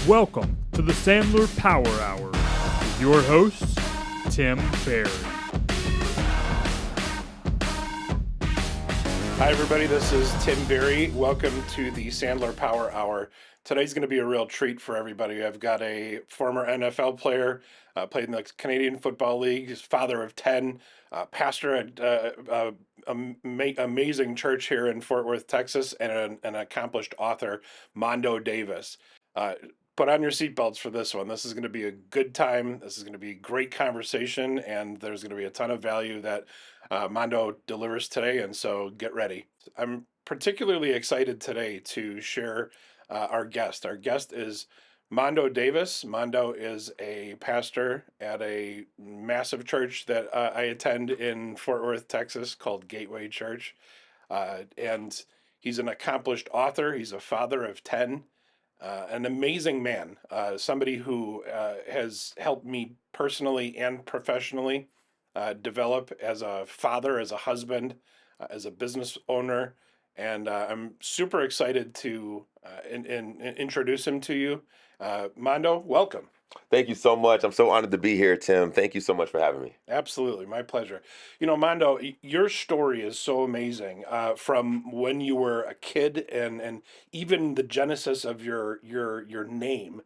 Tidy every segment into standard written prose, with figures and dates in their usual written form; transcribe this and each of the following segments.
Welcome to the Sandler Power Hour with your host, Tim Berry. Hi, everybody. This is Tim Berry. Welcome to the Sandler Power Hour. Today's going to be a real treat for everybody. I've got a former NFL player, played in the Canadian Football League, he's father of 10, pastor at amazing church here in Fort Worth, Texas, and an accomplished author, Mondoe Davis. Put on your seatbelts for this one. This is going to be a good time. This is going to be a great conversation, and there's going to be a ton of value that Mondoe delivers today, and so get ready. I'm particularly excited today to share our guest. Our guest is Mondoe Davis. Mondoe is a pastor at a massive church that I attend in Fort Worth, Texas, called Gateway Church. And he's an accomplished author. He's a father of 10. An amazing man, somebody who has helped me personally and professionally develop as a father, as a husband, as a business owner, and I'm super excited to introduce him to you. Mondoe, welcome. Thank you so much. I'm so honored to be here, Tim. Thank you so much for having me. Absolutely, my pleasure. You know, Mondoe, your story is so amazing. From when you were a kid, and even the genesis of your name.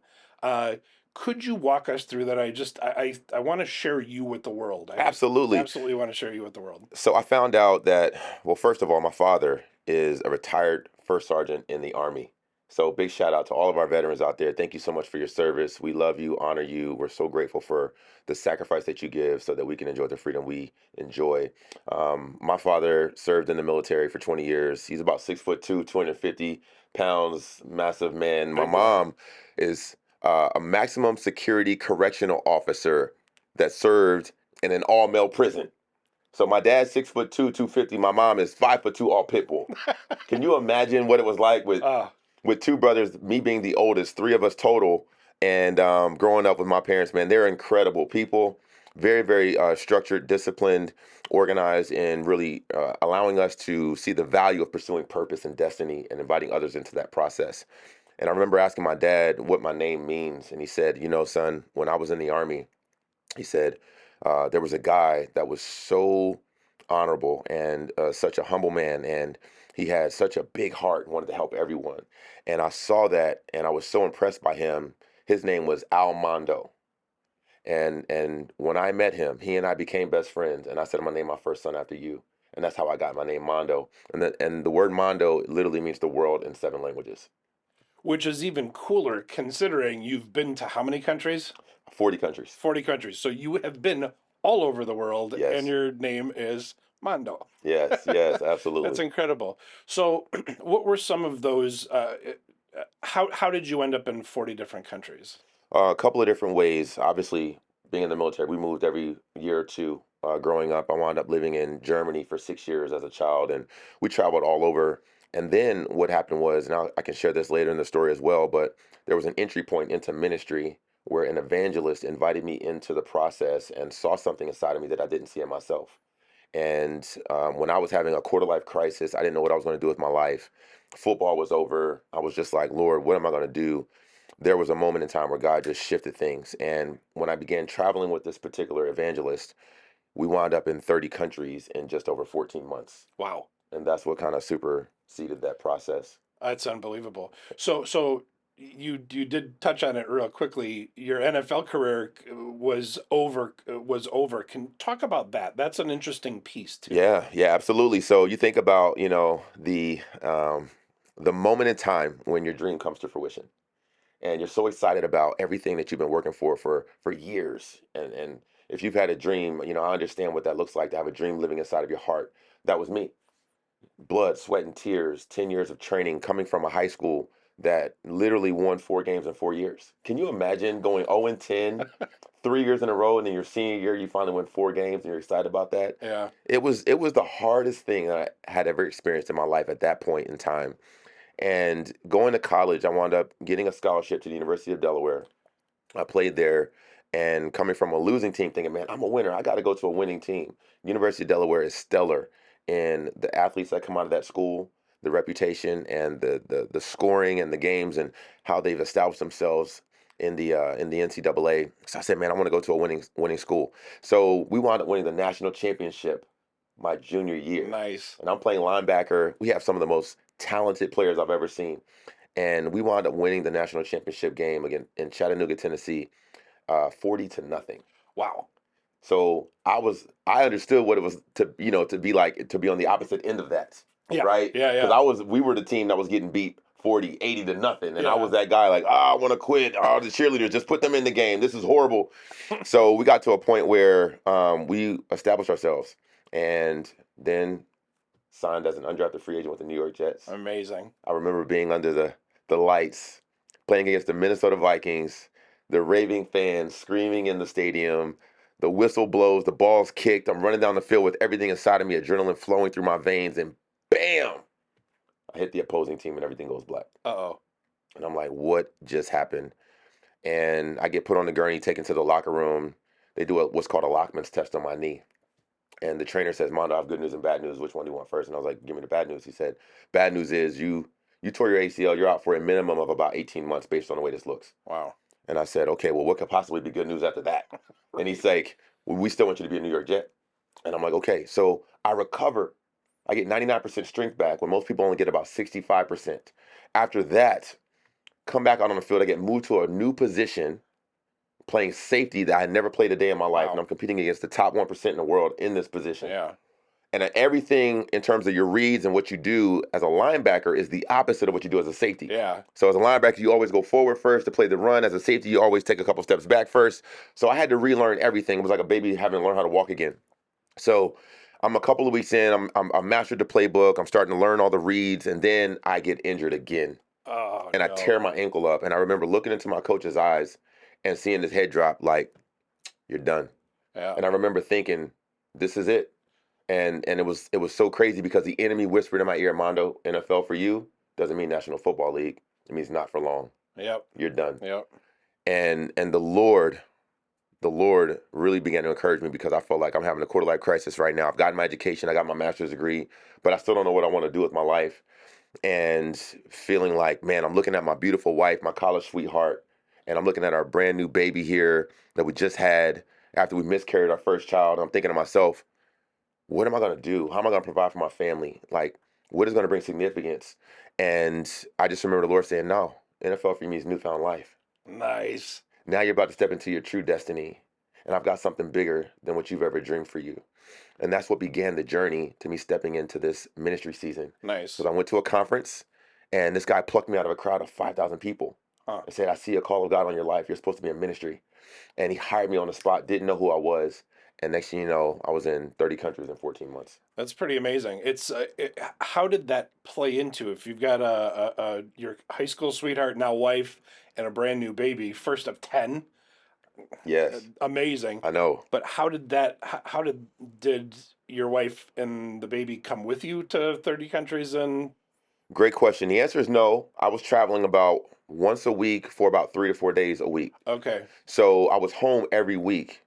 Could you walk us through that? I want to share you with the world. Absolutely. Absolutely want to share you with the world. So I found out that, well, first of all, my father is a retired first sergeant in the Army. So big shout out to all of our veterans out there. Thank you so much for your service. We love you, honor you. We're so grateful for the sacrifice that you give so that we can enjoy the freedom we enjoy. My father served in the military for 20 years. He's about 6'2", 250 pounds, massive man. My mom is a maximum security correctional officer that served in an all-male prison. So my dad's 6'2", 250. My mom is 5'2", all pit bull. Can you imagine what it was like with two brothers, me being the oldest, three of us total, and growing up with my parents? Man, they're incredible people, very, very structured, disciplined, organized, and really allowing us to see the value of pursuing purpose and destiny and inviting others into that process. And I remember asking my dad what my name means, and he said, you know, son, when I was in the Army, he said, there was a guy that was so honorable and such a humble man, and he had such a big heart and wanted to help everyone. And I saw that, and I was so impressed by him. His name was Al Mondo. And when I met him, he and I became best friends. And I said, I'm going to name my first son after you. And that's how I got my name, Mondo. And the word Mondo literally means the world in 7 languages. Which is even cooler considering you've been to how many countries? 40 countries. 40 countries. So you have been all over the world, Yes. And your name is Mondoe. Yes, absolutely. That's incredible. So what were some of those, how did you end up in 40 different countries? A couple of different ways. Obviously, being in the military, we moved every year or two. Growing up, I wound up living in Germany for 6 years as a child, and we traveled all over. And then what happened was, and I can share this later in the story as well, but there was an entry point into ministry where an evangelist invited me into the process and saw something inside of me that I didn't see in myself. And when I was having a quarter-life crisis, I didn't know what I was going to do with my life. Football was over. I was just like, Lord, what am I going to do? There was a moment in time where God just shifted things. And when I began traveling with this particular evangelist, we wound up in 30 countries in just over 14 months. Wow. And that's what kind of superseded that process. That's unbelievable. So you did touch on it real quickly. Your NFL career was over. Can talk about that. That's an interesting piece too. Yeah, absolutely. So you think about, the moment in time when your dream comes to fruition. And you're so excited about everything that you've been working for years. And if you've had a dream, I understand what that looks like to have a dream living inside of your heart. That was me. Blood, sweat, and tears, 10 years of training, coming from a high school that literally won 4 games in 4 years. Can you imagine going 0-10, 3 years in a row, and then your senior year, you finally win 4 games, and you're excited about that? Yeah. It was the hardest thing I had ever experienced in my life at that point in time. And going to college, I wound up getting a scholarship to the University of Delaware. I played there, and coming from a losing team, thinking, man, I'm a winner. I got to go to a winning team. University of Delaware is stellar. And the athletes that come out of that school, the reputation and the scoring and the games and how they've established themselves in the NCAA. So I said, man, I want to go to a winning school. So we wound up winning the national championship my junior year. Nice. And I'm playing linebacker. We have some of the most talented players I've ever seen. And we wound up winning the national championship game again in Chattanooga, Tennessee, 40-0. Wow. So I understood what it was to be like, to be on the opposite end of that. Yeah. Right? Yeah. Because we were the team that was getting beat 80-0. And I was Yeah. that guy like, I want to quit. Oh, the cheerleaders, just put them in the game. This is horrible. So we got to a point where we established ourselves and then signed as an undrafted free agent with the New York Jets. Amazing. I remember being under the lights, playing against the Minnesota Vikings, the raving fans screaming in the stadium, the whistle blows, the ball's kicked. I'm running down the field with everything inside of me, adrenaline flowing through my veins, and bam! I hit the opposing team and everything goes black. Uh-oh. And I'm like, what just happened? And I get put on the gurney, taken to the locker room. They do what's called a Lockman's test on my knee. And the trainer says, Mondo, I have good news and bad news. Which one do you want first? And I was like, give me the bad news. He said, bad news is you tore your ACL. You're out for a minimum of about 18 months based on the way this looks. Wow. And I said, okay, well, what could possibly be good news after that? And he's like, well, we still want you to be a New York Jet. And I'm like, okay. So I recover. I get 99% strength back when most people only get about 65%. After that, come back out on the field. I get moved to a new position, playing safety that I had never played a day in my life. Wow. And I'm competing against the top 1% in the world in this position. Yeah. And everything in terms of your reads and what you do as a linebacker is the opposite of what you do as a safety. Yeah. So as a linebacker, you always go forward first to play the run. As a safety, you always take a couple steps back first. So I had to relearn everything. It was like a baby having to learn how to walk again. So I'm a couple of weeks in. I mastered the playbook. I'm starting to learn all the reads, and then I get injured again. Oh, and I tear my ankle up. And I remember looking into my coach's eyes and seeing his head drop like, you're done. Yeah. And I remember thinking, this is it. And it was so crazy because the enemy whispered in my ear, Mondo, NFL for you doesn't mean National Football League. It means not for long. Yep. You're done. Yep. And the Lord really began to encourage me because I felt like I'm having a quarter life crisis right now. I've gotten my education, I got my master's degree, but I still don't know what I want to do with my life. And feeling like, man, I'm looking at my beautiful wife, my college sweetheart, and I'm looking at our brand new baby here that we just had after we miscarried our first child. I'm thinking to myself, what am I going to do? How am I going to provide for my family? Like, what is going to bring significance? And I just remember the Lord saying, no, NFL for me is newfound life. Nice. Now you're about to step into your true destiny. And I've got something bigger than what you've ever dreamed for you. And that's what began the journey to me stepping into this ministry season. Nice. So I went to a conference, and this guy plucked me out of a crowd of 5,000 people and said, I see a call of God on your life. You're supposed to be in ministry. And he hired me on the spot, didn't know who I was. And next thing you know, I was in 30 countries in 14 months. That's pretty amazing. It's how did that play into if you've got your high school sweetheart, now wife, and a brand new baby, first of 10? Yes. Amazing. I know. But how did did your wife and the baby come with you to 30 countries and? Great question. The answer is no. I was traveling about once a week for about 3 to 4 days a week. Okay. So I was home every week.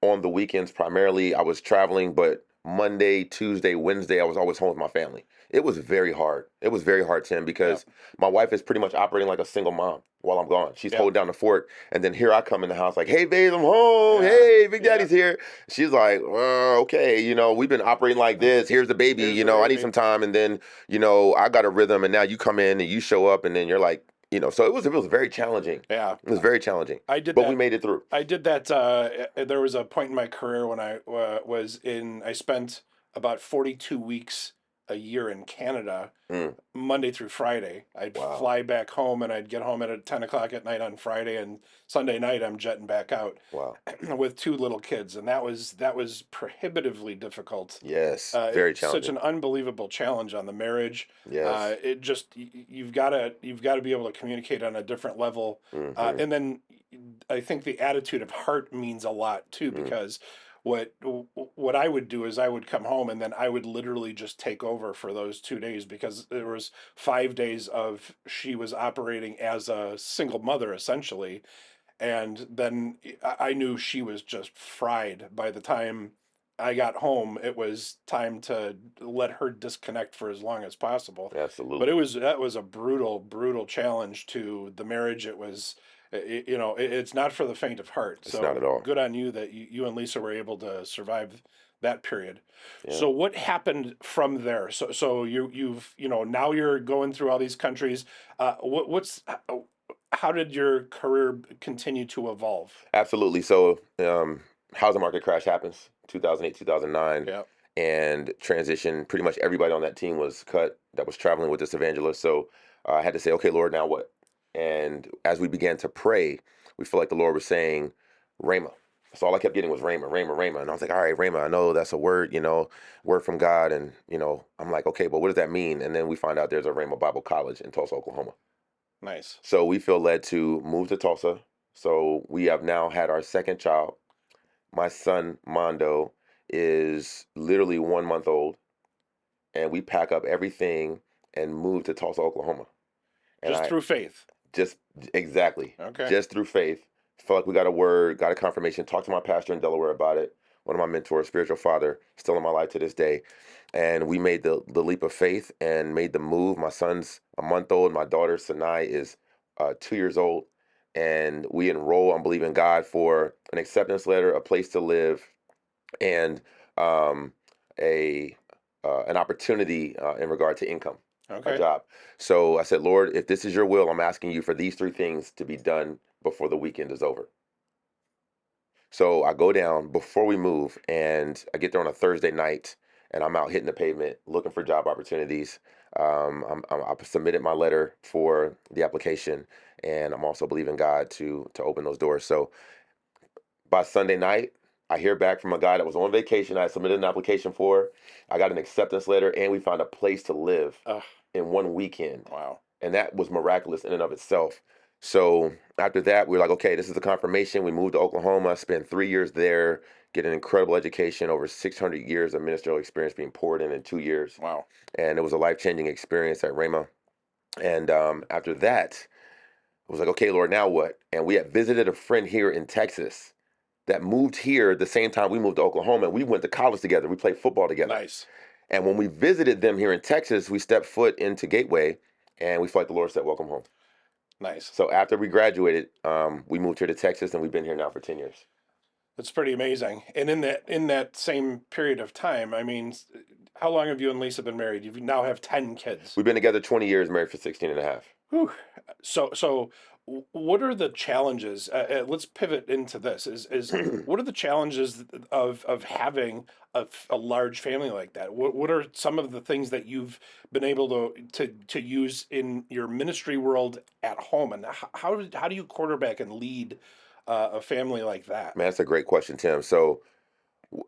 On the weekends, primarily, I was traveling, but Monday, Tuesday, Wednesday, I was always home with my family. It was very hard. It was very hard, Tim, because my wife is pretty much operating like a single mom while I'm gone. She's holding down the fort. And then here I come in the house like, hey, babe, I'm home. Hey, Big Daddy's here. She's like, okay, we've been operating like this. Here's the baby. I need some time. And then, I got a rhythm. And now you come in and you show up and then you're like, so it was very challenging. Yeah. It was very challenging. But we made it through. I did that. There was a point in my career when I I spent about 42 weeks a year in Canada, Monday through Friday. I'd fly back home and I'd get home at 10 o'clock at night on Friday, and Sunday night I'm jetting back out. Wow. With 2 little kids. And that was prohibitively difficult. Yes. Very challenging. Such an unbelievable challenge on the marriage. Yes. It just, you've got to be able to communicate on a different level. And then I think the attitude of heart means a lot too, because what I would do is I would come home and then I would literally just take over for those 2 days, because there was 5 days of she was operating as a single mother essentially. And then I knew she was just fried by the time I got home. It was time to let her disconnect for as long as possible. Absolutely. But that was a brutal challenge to the marriage. It was It's not for the faint of heart. It's not at So all. good on you that you and Lisa were able to survive that period. Yeah. So what happened from there? So you've now you're going through all these countries. How did your career continue to evolve? Absolutely. So, housing market crash happens, 2008, 2009, Yeah. and transition. Pretty much everybody on that team was cut that was traveling with this evangelist. So, I had to say, okay, Lord, now what? And as we began to pray, we felt like the Lord was saying, Rhema. So all I kept getting was Rhema, Rhema, Rhema. And I was like, all right, Rhema, I know that's a word, word from God. And, I'm like, okay, but what does that mean? And then we find out there's a Rhema Bible College in Tulsa, Oklahoma. Nice. So we feel led to move to Tulsa. So we have now had our second child. My son, Mondo, is literally 1 month old. And we pack up everything and move to Tulsa, Oklahoma. And Just through faith. just exactly, Okay. just through faith, felt like we got a word, got a confirmation, talked to my pastor in Delaware about it. One of my mentors, spiritual father, still in my life to this day. And we made the leap of faith and made the move. My son's a month old. My daughter, Sanai, is 2 years old. And we enroll, I'm believing God for an acceptance letter, a place to live, and um, a an opportunity in regard to income, a Okay. job. So I said, Lord, if this is your will, I'm asking you for these three things to be done before the weekend is over. So I go down before we move, and I get there on a Thursday night, and I'm out hitting the pavement looking for job opportunities. I submitted my letter for the application, and I'm also believing God to open those doors. So by Sunday night, I hear back from a guy that was on vacation. I submitted an application for. I got an acceptance letter, and we found a place to live Ugh, in one weekend. wow. And that was miraculous in and of itself. So after that, we were like, okay, this is the confirmation. We moved to Oklahoma, spent 3 years there, get an incredible education, over 600 years of ministerial experience being poured in 2 years. Wow. And it was a life-changing experience at Rhema. And after that, I was like, okay, Lord, now what? And we had visited a friend here in Texas that moved here the same time we moved to Oklahoma. And we went to college together. We played football together. Nice. And when we visited them here in Texas, we stepped foot into Gateway, and we felt like the Lord said, welcome home. Nice. So after we graduated, we moved here to Texas, and we've been here now for 10 years. That's pretty amazing. And in that same period of time, I mean, how long have you and Lisa been married? You now have 10 kids. We've been together 20 years, married for 16 and a half. Whew. So what are the challenges? Let's pivot into this. Is what are the challenges of having a large family like that? What are some of the things that you've been able to use in your ministry world at home, and how do you quarterback and lead a family like that? Man, that's a great question, Tim. So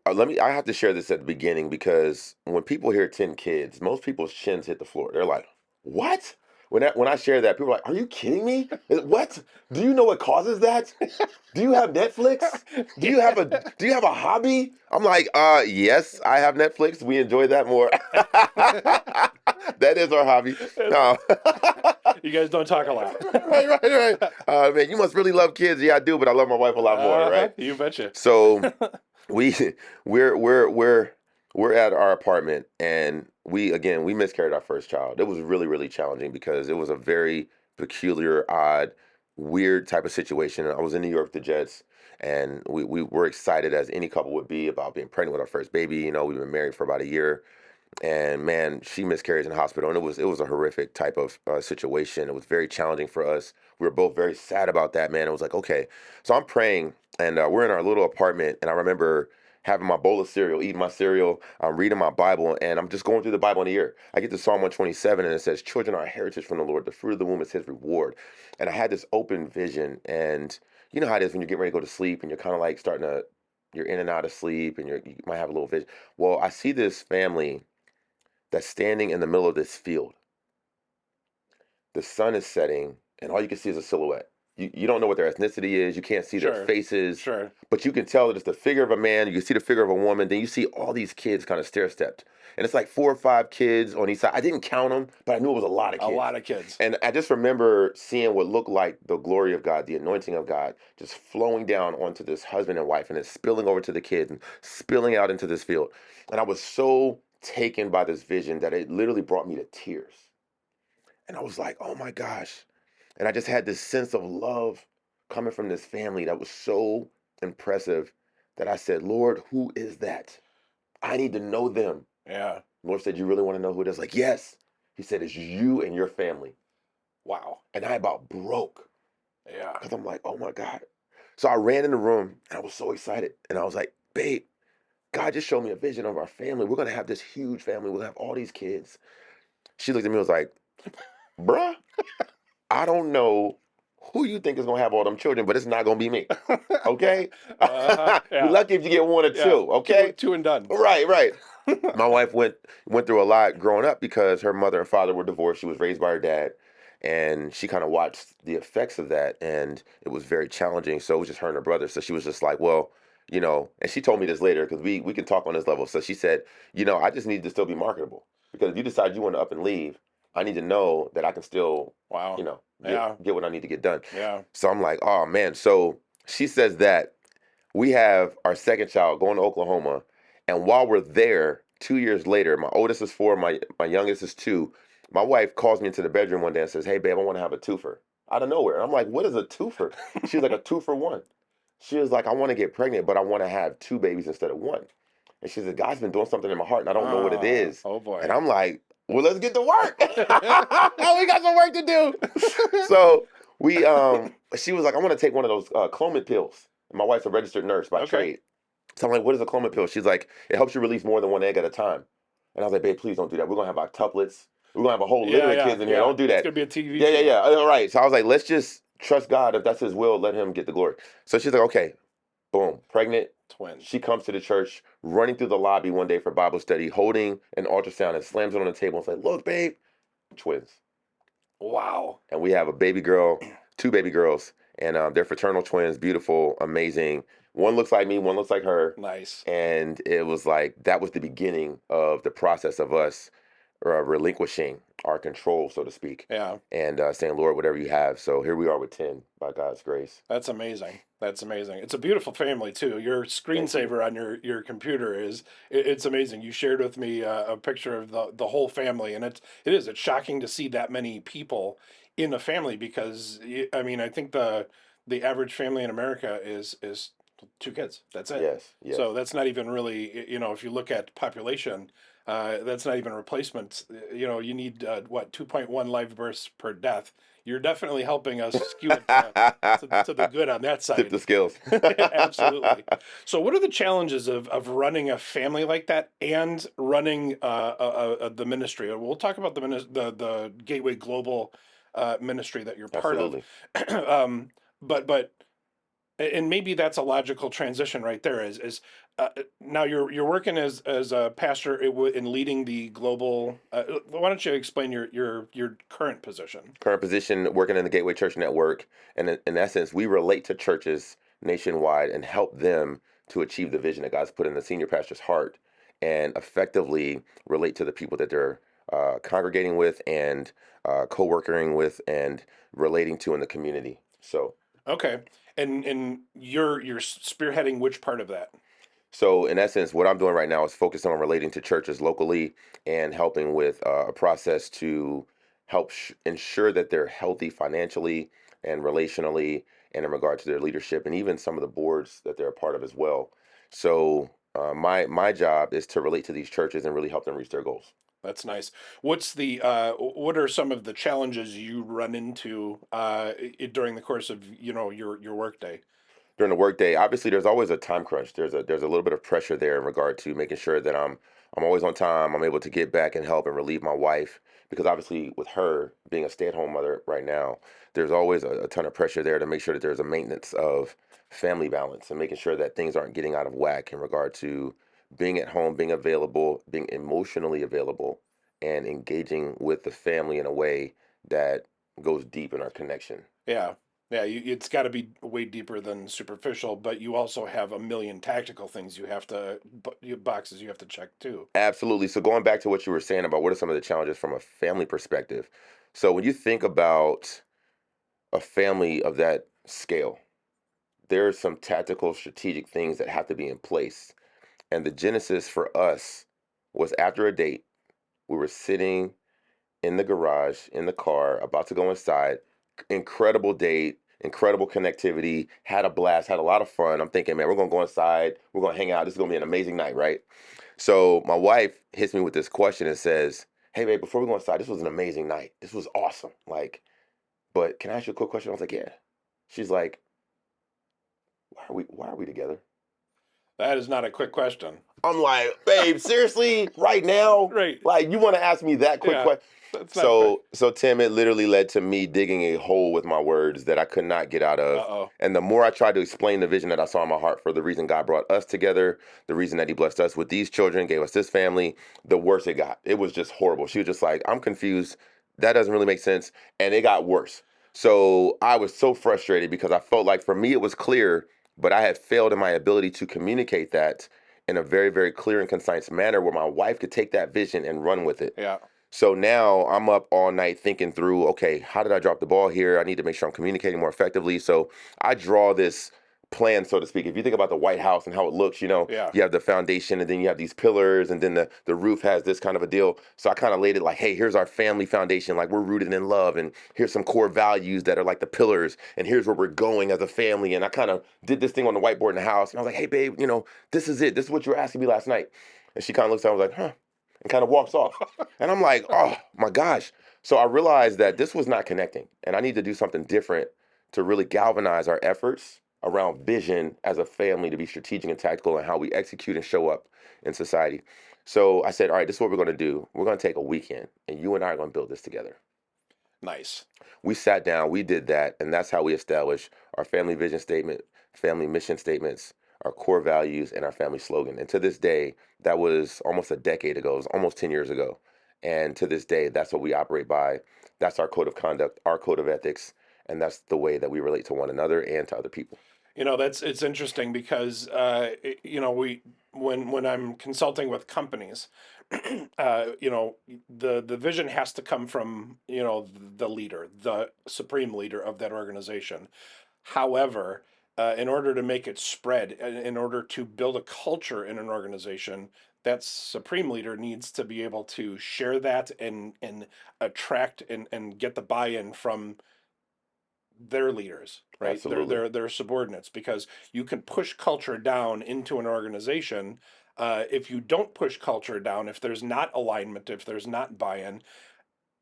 I have to share this at the beginning because when people hear 10 kids, most people's chins hit the floor. They're like, what? When I share that, people are like, are you kidding me? What? Do you know what causes that? Do you have Netflix? Do you have a hobby? I'm like, yes, I have Netflix. We enjoy that more. That is our hobby. No. You guys don't talk a lot. Right. Man, you must really love kids. Yeah, I do, but I love my wife a lot more, right? You betcha. So we're at our apartment, and we miscarried our first child. It was really, really challenging because it was a very peculiar, odd, weird type of situation. I was in New York with the Jets, and we were excited as any couple would be about being pregnant with our first baby. We've been married for about a year, and man, she miscarried in the hospital, and it was a horrific type of situation. It was very challenging for us. We were both very sad about that, man. It was like, okay, so I'm praying, and we're in our little apartment, and I remember having my bowl of cereal, eating my cereal, I'm reading my Bible, and I'm just going through the Bible in a year. I get to Psalm 127, and it says, children are a heritage from the Lord. The fruit of the womb is his reward. And I had this open vision, and you know how it is when you're getting ready to go to sleep, and you're kind of like you're in and out of sleep, and you might have a little vision. Well, I see this family that's standing in the middle of this field. The sun is setting, and all you can see is a silhouette. You don't know what their ethnicity is. You can't see their faces. Sure. But you can tell that it's the figure of a man. You can see the figure of a woman. Then you see all these kids kind of stair-stepped. And it's like 4 or 5 kids on each side. I didn't count them, but I knew it was a lot of kids. A lot of kids. And I just remember seeing what looked like the glory of God, the anointing of God, just flowing down onto this husband and wife, and it's spilling over to the kids and spilling out into this field. And I was so taken by this vision that it literally brought me to tears. And I was like, oh my gosh. And I just had this sense of love coming from this family that was so impressive that I said, Lord, who is that? I need to know them. Yeah. Lord said, you really want to know who it is? Like, yes. He said, it's you and your family. Wow. And I about broke. Yeah. Because I'm like, oh my God. So I ran in the room and I was so excited. And I was like, babe, God just showed me a vision of our family. We're going to have this huge family. We'll have all these kids. She looked at me and was like, bruh, I don't know who you think is going to have all them children, but it's not going to be me. Okay? Yeah. You're lucky if you get one or Yeah. two. Okay? Two and done. Right. My wife went through a lot growing up because her mother and father were divorced. She was raised by her dad, and she kind of watched the effects of that, and it was very challenging. So it was just her and her brother. So she was just like, well, and she told me this later because we can talk on this level. So she said, I just need to still be marketable because if you decide you want to up and leave, I need to know that I can still, Wow. get what I need to get done. Yeah. So I'm like, oh man. So she says that we have our second child going to Oklahoma. And while we're there, 2 years later, my oldest is 4, my youngest is 2. My wife calls me into the bedroom one day and says, hey, babe, I want to have a twofer. Out of nowhere. And I'm like, what is a twofer? She was like, a 2-for-1. She was like, I want to get pregnant, but I want to have 2 babies instead of 1. And she said, God's been doing something in my heart, and I don't know what it is. Oh, boy. And I'm like, well, let's get to work. We got some work to do. So she was like, I want to take one of those Clomid pills. My wife's a registered nurse by trade. So I'm like, what is a Clomid pill? She's like, it helps you release more than 1 egg at a time. And I was like, babe, please don't do that. We're going to have our tuplets. We're going to have a whole litter of kids in here. Don't do that. It's going to be a TV show. Yeah. All right. So I was like, let's just trust God. If that's his will, let him get the glory. So she's like, okay, boom, pregnant. Twins. She comes to the church, running through the lobby one day for Bible study, holding an ultrasound and slams it on the table and says, look, babe, twins. Wow. And we have a baby girl, 2 baby girls, and they're fraternal twins, beautiful, amazing. One looks like me, one looks like her. Nice. And it was like, that was the beginning of the process of us relinquishing our control, so to speak. Yeah. And saying, Lord, whatever you have. So here we are with 10, by God's grace. That's amazing. It's a beautiful family, too. Your screensaver on your computer it's amazing. You shared with me a picture of the whole family, and it's shocking to see that many people in a family because, I think the average family in America is 2 kids. That's it. Yes. So that's not even really, if you look at population, that's not even replacements. You need 2.1 live births per death. You're definitely helping us skew it to the good on that side. Tip the scales. Absolutely. So, what are the challenges of running a family like that and running the ministry? We'll talk about the Gateway Global ministry that you're part Absolutely. of. But and maybe that's a logical transition right there. Is now you're working as a pastor in leading the global. Why don't you explain your current position? Current position, working in the Gateway Church Network, and in essence, we relate to churches nationwide and help them to achieve the vision that God's put in the senior pastor's heart, and effectively relate to the people that they're congregating with and co-working with and relating to in the community. So. Okay. And you're spearheading which part of that? So in essence, what I'm doing right now is focusing on relating to churches locally and helping with a process to help ensure that they're healthy financially and relationally and in regard to their leadership and even some of the boards that they're a part of as well. So my job is to relate to these churches and really help them reach their goals. That's nice. What are some of the challenges you run into during the course of your workday? During the workday, obviously, there's always a time crunch. There's a little bit of pressure there in regard to making sure that I'm always on time. I'm able to get back and help and relieve my wife because obviously, with her being a stay-at-home mother right now, there's always a ton of pressure there to make sure that there's a maintenance of family balance and making sure that things aren't getting out of whack in regard to being at home, being available, being emotionally available, and engaging with the family in a way that goes deep in our connection. Yeah. Yeah, it's got to be way deeper than superficial, but you also have a million tactical things boxes you have to check too. Absolutely. So going back to what you were saying about what are some of the challenges from a family perspective. So when you think about a family of that scale, there are some tactical, strategic things that have to be in place. And the genesis for us was after a date. We were sitting in the garage, in the car, about to go inside. Incredible date, incredible connectivity, had a blast, had a lot of fun. I'm thinking, man, we're going to go inside. We're going to hang out. This is going to be an amazing night, right? So my wife hits me with this question and says, hey, babe, before we go inside, this was an amazing night. This was awesome. Like, but can I ask you a quick question? I was like, yeah. She's like, why are we together? That is not a quick question. I'm like, babe, seriously, right now? Right. Like, you want to ask me that quick Yeah, question? that's not quick. So Tim, it literally led to me digging a hole with my words that I could not get out of. Uh-oh. And the more I tried to explain the vision that I saw in my heart for the reason God brought us together, the reason that he blessed us with these children, gave us this family, the worse it got. It was just horrible. She was just like, I'm confused. That doesn't really make sense. And it got worse. So I was so frustrated because I felt like for me it was clear, but I had failed in my ability to communicate that in a very, very clear and concise manner where my wife could take that vision and run with it. Yeah. So now I'm up all night thinking through, okay, how did I drop the ball here? I need to make sure I'm communicating more effectively. So I draw this plan, so to speak. If you think about the White House and how it looks, Yeah. you have the foundation and then you have these pillars and then the roof has this kind of a deal. So I kind of laid it like, hey, here's our family foundation. Like we're rooted in love and here's some core values that are like the pillars and here's where we're going as a family. And I kind of did this thing on the whiteboard in the house and I was like, hey, babe, this is it. This is what you were asking me last night. And she kind of looks at me, I was like, huh, and kind of walks off. And I'm like, oh my gosh. So I realized that this was not connecting and I need to do something different to really galvanize our efforts around vision as a family to be strategic and tactical and how we execute and show up in society. So I said, all right, this is what we're going to do. We're going to take a weekend and you and I are going to build this together. Nice. We sat down, we did that, and that's how we established our family vision statement, family mission statements, our core values, and our family slogan. And to this day, that was almost a decade ago. It was almost 10 years ago. And to this day, that's what we operate by. That's our code of conduct, our code of ethics, and that's the way that we relate to one another and to other people. It's interesting because when I'm consulting with companies, the vision has to come from the leader, the supreme leader of that organization. However, in order to make it spread, in order to build a culture in an organization, that supreme leader needs to be able to share that and attract and get the buy-in from their leaders, right? Absolutely. Their subordinates, because you can push culture down into an organization. If you don't push culture down, if there's not alignment, if there's not buy-in,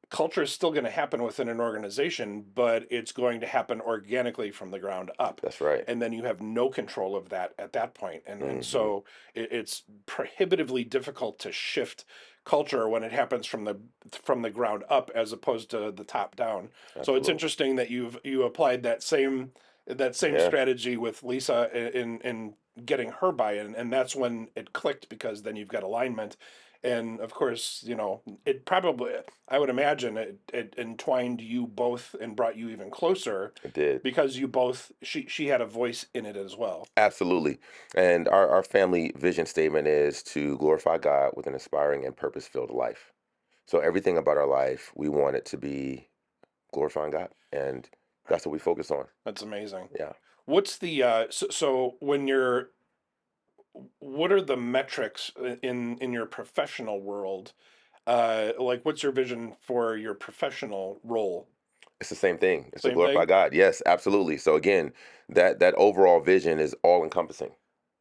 culture is still going to happen within an organization, but it's going to happen organically from the ground up. That's right. And then you have no control of that at that point. And Mhm. so it's prohibitively difficult to shift culture when it happens from the ground up as opposed to the top down. So it's Absolutely. interesting that you applied that same Yeah. strategy with Lisa in getting her buy-in, and that's when it clicked, because then you've got alignment. And of course, it probably, I would imagine it entwined you both and brought you even closer, It did. because you both, she had a voice in it as well. Absolutely. And our family vision statement is to glorify God with an inspiring and purpose-filled life. So everything about our life, we want it to be glorifying God. And that's what we focus on. That's amazing. Yeah. What's the so when what are the metrics in your professional world? Like, what's your vision for your professional role? It's the same thing. It's to Same glorify thing? God. Yes, absolutely. So again, that overall vision is all encompassing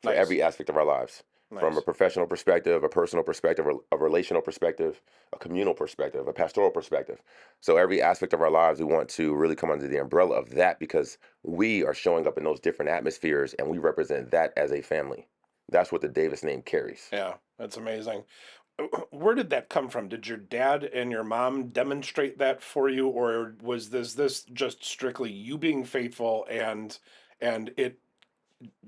for Nice. every aspect of our lives. From a Nice. professional perspective, a personal perspective, a relational perspective, a communal perspective, a pastoral perspective. So every aspect of our lives, we want to really come under the umbrella of that, because we are showing up in those different atmospheres and we represent that as a family. That's what the Davis name carries. Yeah, that's amazing. Where did that come from? Did your dad and your mom demonstrate that for you, or was this just strictly you being faithful and it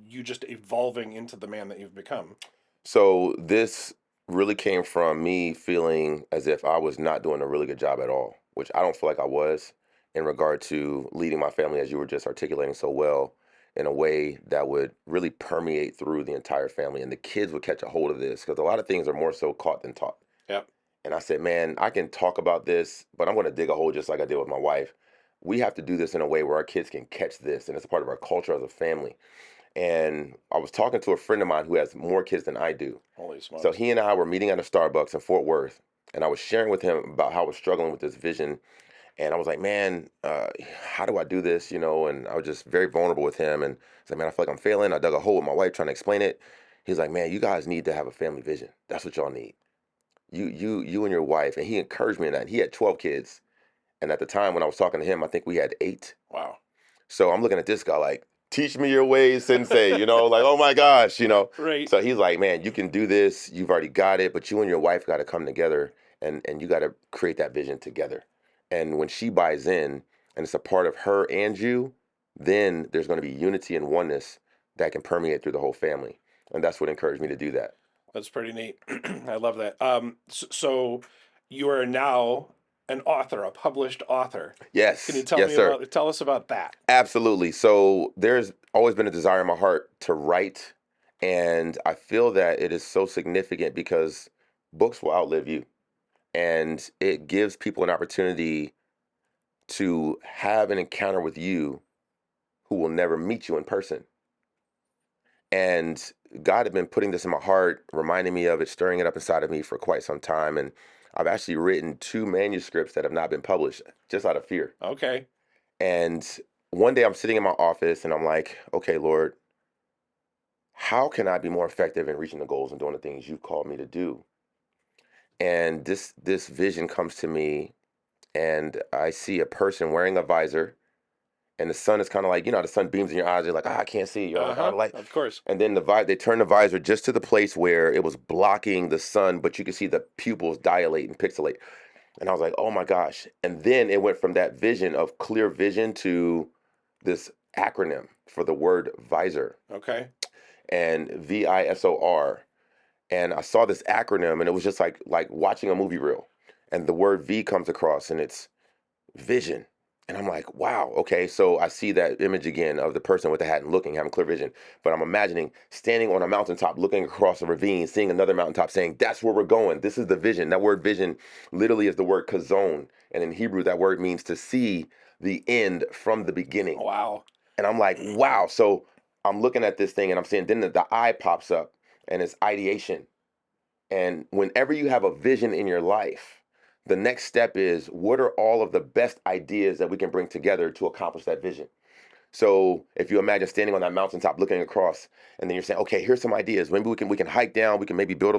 you just evolving into the man that you've become? So this really came from me feeling as if I was not doing a really good job at all, which I don't feel like I was, in regard to leading my family, as you were just articulating so well, in a way that would really permeate through the entire family. And the kids would catch a hold of this because a lot of things are more so caught than taught. Yep. And I said, man, I can talk about this, but I'm going to dig a hole just like I did with my wife. We have to do this in a way where our kids can catch this, and it's a part of our culture as a family. And I was talking to a friend of mine who has more kids than I do. Holy smokes. So he and I were meeting at a Starbucks in Fort Worth, and I was sharing with him about how I was struggling with this vision. And I was like, man, how do I do this? And I was just very vulnerable with him. And I was like, man, I feel like I'm failing. I dug a hole with my wife trying to explain it. He's like, man, you guys need to have a family vision. That's what y'all need. You and your wife. And he encouraged me in that. He had 12 kids. And at the time when I was talking to him, I think we had 8. Wow. So I'm looking at this guy like, teach me your ways, sensei, like, oh my gosh. Right. So he's like, man, you can do this. You've already got it, but you and your wife got to come together and you got to create that vision together. And when she buys in and it's a part of her and you, then there's going to be unity and oneness that can permeate through the whole family. And that's what encouraged me to do that. That's pretty neat. I love that. So you are now an author, a published author. Yes. Can you tell yes, me sir. tell us about that? Absolutely. So there's always been a desire in my heart to write. And I feel that it is so significant because books will outlive you. And it gives people an opportunity to have an encounter with you who will never meet you in person. And God had been putting this in my heart, reminding me of it, stirring it up inside of me for quite some time. And I've actually written 2 manuscripts that have not been published just out of fear. Okay. And one day I'm sitting in my office and I'm like, okay, Lord, how can I be more effective in reaching the goals and doing the things you've called me to do? And this vision comes to me and I see a person wearing a visor and the sun is kind of like, the sun beams in your eyes. You're like, I can't see. You're like, out of light. Of course. And then they turn the visor just to the place where it was blocking the sun, but you could see the pupils dilate and pixelate. And I was like, oh my gosh. And then it went from that vision of clear vision to this acronym for the word visor. Okay. And VISOR. And I saw this acronym and it was just like watching a movie reel. And the word V comes across and it's vision. And I'm like, wow, okay. So I see that image again of the person with the hat and looking, having clear vision. But I'm imagining standing on a mountaintop, looking across a ravine, seeing another mountaintop, saying, that's where we're going. This is the vision. That word vision literally is the word kazon. And in Hebrew, that word means to see the end from the beginning. Wow. And I'm like, wow. So I'm looking at this thing and I'm seeing, then the I pops up and it's ideation. And whenever you have a vision in your life, the next step is, what are all of the best ideas that we can bring together to accomplish that vision? So if you imagine standing on that mountaintop looking across, and then you're saying, okay, here's some ideas. Maybe we can hike down, we can maybe build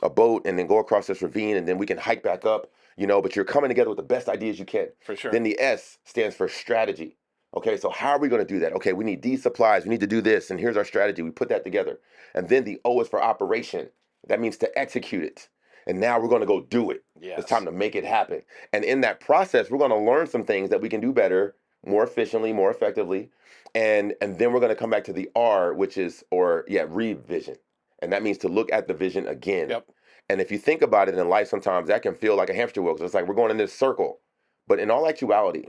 a boat and then go across this ravine and then we can hike back up, but you're coming together with the best ideas you can. For sure. Then the S stands for strategy. Okay, so how are we going to do that? Okay, we need these supplies, we need to do this, and here's our strategy. We put that together. And then the O is for operation. That means to execute it. And now we're going to go do it. Yes. It's time to make it happen. And in that process, we're going to learn some things that we can do better, more efficiently, more effectively. And then we're going to come back to the R, which is, revision. And that means to look at the vision again. Yep. And if you think about it in life, sometimes that can feel like a hamster wheel. Because it's like we're going in this circle. But in all actuality,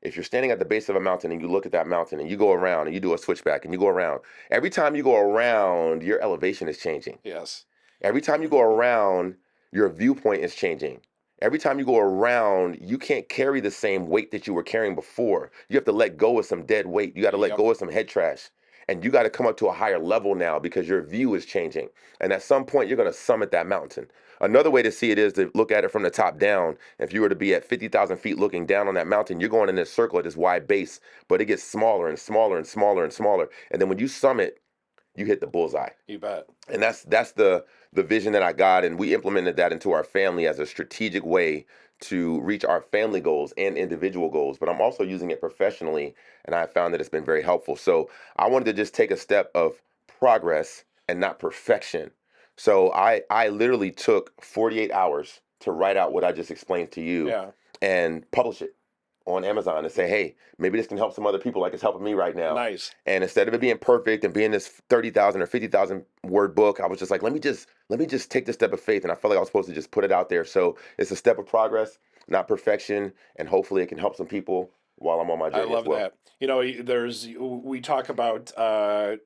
if you're standing at the base of a mountain and you look at that mountain and you go around and you do a switchback and you go around, every time you go around, your elevation is changing. Yes. Every time you go around, your viewpoint is changing. Every time you go around, you can't carry the same weight that you were carrying before. You have to let go of some dead weight. You got to let go of some head trash. And you got to come up to a higher level now because your view is changing. And at some point, you're going to summit that mountain. Another way to see it is to look at it from the top down. If you were to be at 50,000 feet looking down on that mountain, you're going in this circle at this wide base, but it gets smaller and smaller and smaller and smaller. And then when you summit, you hit the bullseye. You bet. And that's the vision that I got, and we implemented that into our family as a strategic way to reach our family goals and individual goals. But I'm also using it professionally, and I found that it's been very helpful. So I wanted to just take a step of progress and not perfection. So I literally took 48 hours to write out what I just explained to you and publish it on Amazon and say, hey, maybe this can help some other people like it's helping me right now. Nice. And instead of it being perfect and being this 30,000 or 50,000 word book, I was just like, let me just take this step of faith. And I felt like I was supposed to just put it out there. So it's a step of progress, not perfection. And hopefully it can help some people while I'm on my journey. I love as well. that. We talk about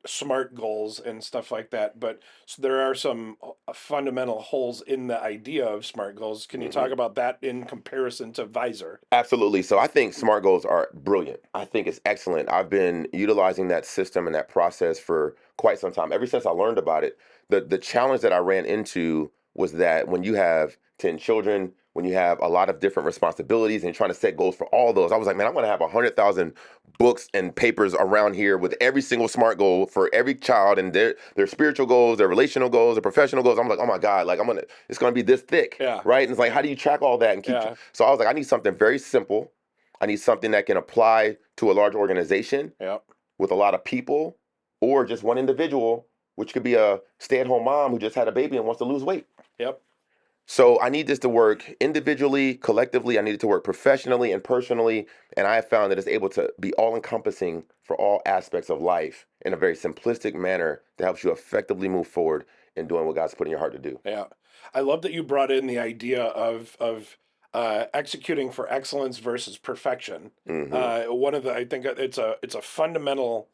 SMART goals and stuff like that, but there are some fundamental holes in the idea of SMART goals. Can you talk about that in comparison to Visor? Absolutely. So I think SMART goals are brilliant. I think it's excellent. I've been utilizing that system and that process for quite some time. Ever since I learned about it, the challenge that I ran into was that when you have 10 children, when you have a lot of different responsibilities and you're trying to set goals for all those. I was like, man, I want to have 100,000 books and papers around here with every single SMART goal for every child and their spiritual goals, their relational goals, their professional goals. I'm like, oh my God, like it's gonna be this thick, Yeah. right? And it's like, how do you track all that and keep? Yeah. So I was like, I need something very simple. I need something that can apply to a large organization Yep. with a lot of people, or just one individual, which could be a stay-at-home mom who just had a baby and wants to lose weight. Yep. So I need this to work individually, collectively. I need it to work professionally and personally. And I have found that it's able to be all-encompassing for all aspects of life in a very simplistic manner that helps you effectively move forward in doing what God's put in your heart to do. Yeah. I love that you brought in the idea of executing for excellence versus perfection. One of the I think it's a fundamental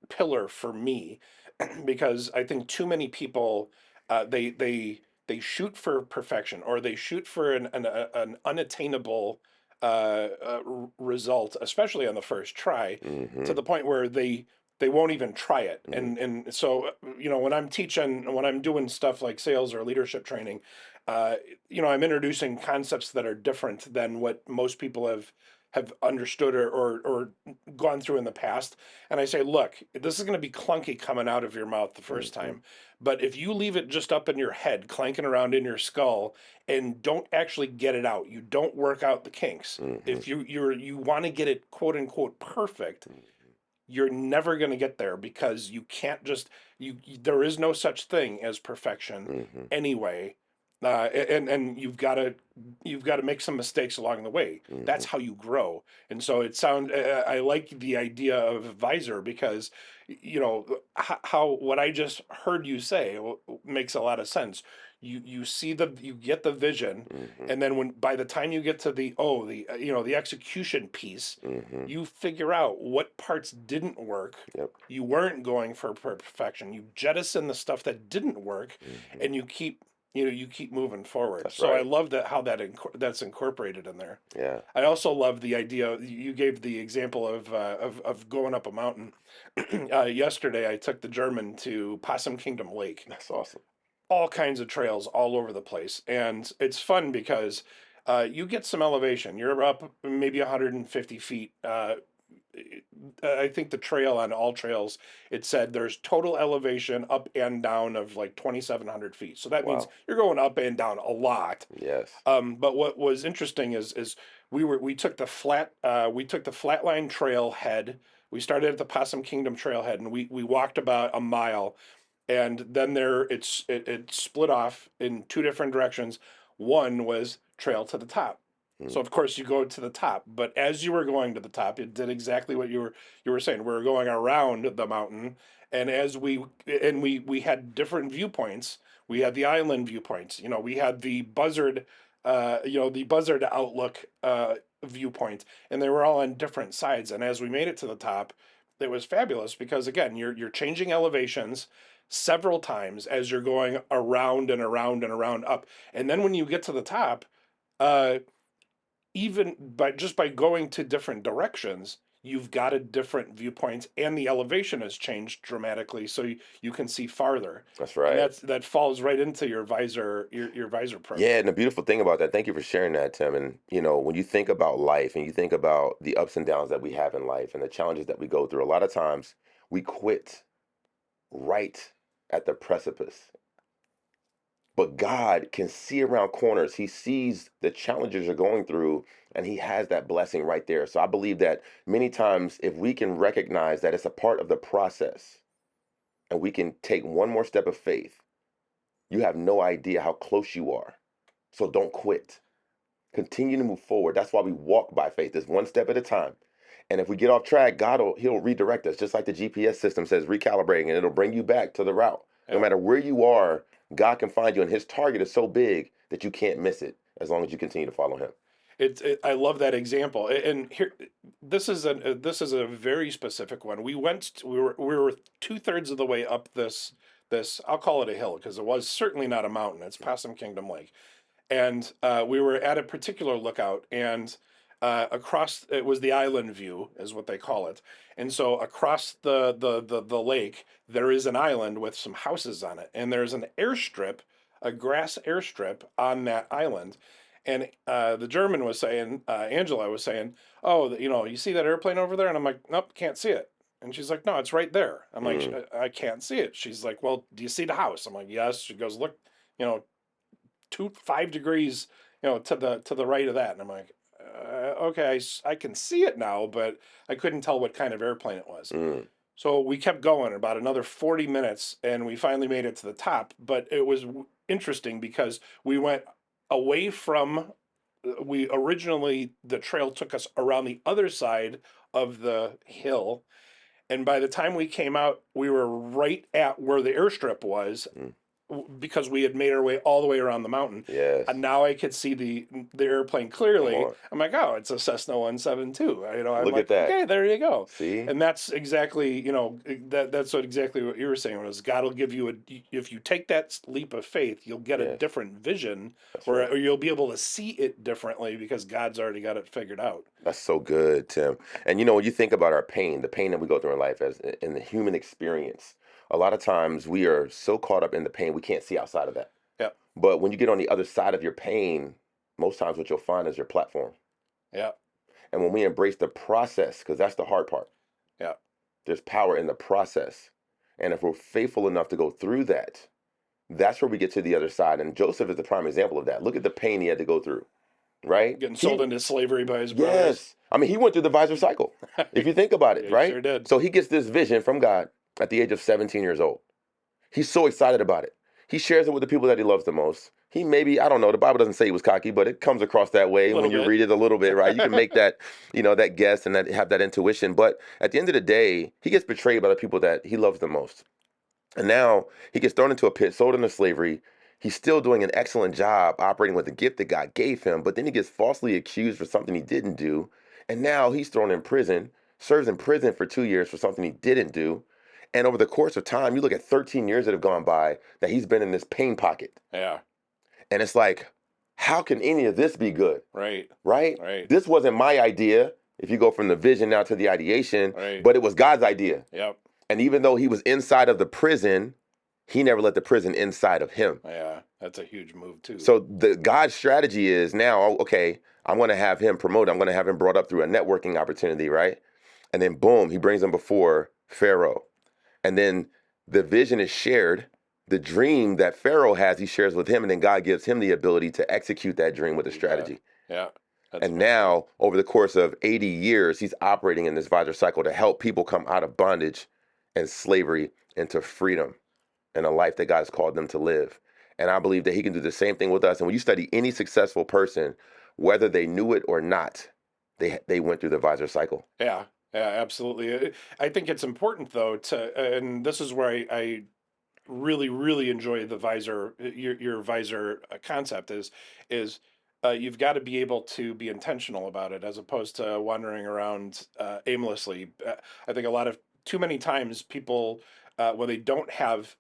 pillar for me because I think too many people they shoot for perfection or they shoot for an unattainable result, especially on the first try, to the point where they won't even try it. And so when I'm teaching, when I'm doing stuff like sales or leadership training, I'm introducing concepts that are different than what most people have understood or gone through in the past. And I say, look, this is going to be clunky coming out of your mouth the first time. But if you leave it just up in your head, clanking around in your skull, and don't actually get it out, you don't work out the kinks. If you want to get it quote unquote perfect, you're never going to get there because you can't just there is no such thing as perfection anyway. And you've got to make some mistakes along the way. That's how you grow. And so I like the idea of advisor because how what I just heard you say makes a lot of sense. You get the vision, and then by the time you get to the execution piece, you figure out what parts didn't work. Yep. You weren't going for perfection. You jettison the stuff that didn't work, and you keep moving forward. That's so right. I love how that's incorporated in there. Yeah. I also love the idea you gave the example of going up a mountain. Yesterday, I took the German to Possum Kingdom Lake. That's awesome. All kinds of trails all over the place, and it's fun because you get some elevation. You're up maybe 150 feet. I think the trail on all trails, it said there's total elevation up and down of like 2,700 feet. So that means you're going up and down a lot. Yes. But what was interesting is we took the flatline trailhead. We started at the Possum Kingdom trailhead, and we walked about a mile, and then it split off in two different directions. One was trail to the top. So of course you go to the top, but as you were going to the top, it did exactly what you were saying. We were going around the mountain, and we had different viewpoints. We had the island viewpoints. We had the buzzard, the buzzard outlook viewpoint, and they were all on different sides. And as we made it to the top, it was fabulous because again, you're changing elevations several times as you're going around and around and around up, and then when you get to the top, even by going to different directions, you've got a different viewpoints, and the elevation has changed dramatically, so you can see farther. That's right. And that falls right into your visor program. Yeah, and the beautiful thing about that, thank you for sharing that, Tim. And when you think about life and you think about the ups and downs that we have in life and the challenges that we go through, a lot of times we quit right at the precipice. But God can see around corners. He sees the challenges you're going through, and He has that blessing right there. So I believe that many times, if we can recognize that it's a part of the process, and we can take one more step of faith, you have no idea how close you are. So don't quit. Continue to move forward. That's why we walk by faith. It's one step at a time. And if we get off track, He'll redirect us, just like the GPS system says, recalibrating, and it'll bring you back to the route. No matter where you are, God can find you, and His target is so big that you can't miss it as long as you continue to follow Him. I love that example, and here this is a very specific one. We were 2/3 of the way up this I'll call it a hill because it was certainly not a mountain. It's Possum Kingdom Lake, and we were at a particular lookout, and across it was the island view is what they call it, and so across the lake there is an island with some houses on it, and there's an airstrip a grass airstrip on that island. And the German was saying, Angela was saying, "Oh, you see that airplane over there?" And I'm like, "Nope, can't see it." And she's like, "No, it's right there." I'm like, Mm. "I can't see it." She's like, "Well, do you see the house?" I'm like, "Yes." She goes, "Look, you know, 5 degrees, to the right of that." And I'm like, "Okay, I can see it now, but I couldn't tell what kind of airplane it was." Mm. So we kept going about another 40 minutes, and we finally made it to the top. But it was interesting because we went away from. We originally, the trail took us around the other side of the hill, and by the time we came out, we were right at where the airstrip was, Mm. because we had made our way all the way around the mountain. Yes. And now I could see the airplane Come clearly. on. I'm like, "Oh, it's a Cessna 172." I'm Look at like, that. "Okay, there you go." See? And that's exactly, that's exactly what you were saying, was God will give you if you take that leap of faith, you'll get a Yes. different vision, That's or, right. or you'll be able to see it differently because God's already got it figured out. That's so good, Tim. And when you think about our pain, the pain that we go through in life as in the human experience, a lot of times we are so caught up in the pain we can't see outside of that. Yeah, But when you get on the other side of your pain, most times what you'll find is your platform. yeah, And when we embrace the process, because that's the hard part, yeah, there's power in the process. And if we're faithful enough to go through that, that's where we get to the other side. And Joseph is the prime example of that. Look at the pain he had to go through, right? getting sold into slavery by his brothers. Yes. I mean, he went through the visor cycle, if you think about it, Yeah, he right? sure did. So he gets this vision from God at the age of 17 years old. He's so excited about it. He shares it with the people that he loves the most. He maybe, I don't know, the Bible doesn't say he was cocky, but it comes across that way A when little you bit. read it a little bit, right? You can make that, that guess and that have that intuition. But at the end of the day, he gets betrayed by the people that he loves the most. And now he gets thrown into a pit, sold into slavery. He's still doing an excellent job operating with the gift that God gave him, but then he gets falsely accused for something he didn't do. And now he's thrown in prison, serves in prison for 2 years for something he didn't do. And over the course of time, you look at 13 years that have gone by that he's been in this pain pocket. Yeah, And it's like, how can any of this be good? right, Right? right, This wasn't my idea, if you go from the vision now to the ideation, right. but it was God's idea. Yep. And even though he was inside of the prison, he never let the prison inside of him. Yeah, that's a huge move too. So the God's strategy is now, okay, I'm going to have him promoted. I'm going to have him brought up through a networking opportunity, right? And then boom, he brings him before Pharaoh. And then the vision is shared. The dream that Pharaoh has, he shares with him. And then God gives him the ability to execute that dream with a strategy. Yeah. And now, over the course of 80 years, he's operating in this visor cycle to help people come out of bondage and slavery into freedom and a life that God has called them to live. And I believe that he can do the same thing with us. And when you study any successful person, whether they knew it or not, they went through the visor cycle. Yeah, absolutely. I think it's important though and this is where I really, really enjoy the visor, your visor concept is you've got to be able to be intentional about it as opposed to wandering around aimlessly. I think too many times people, when they don't have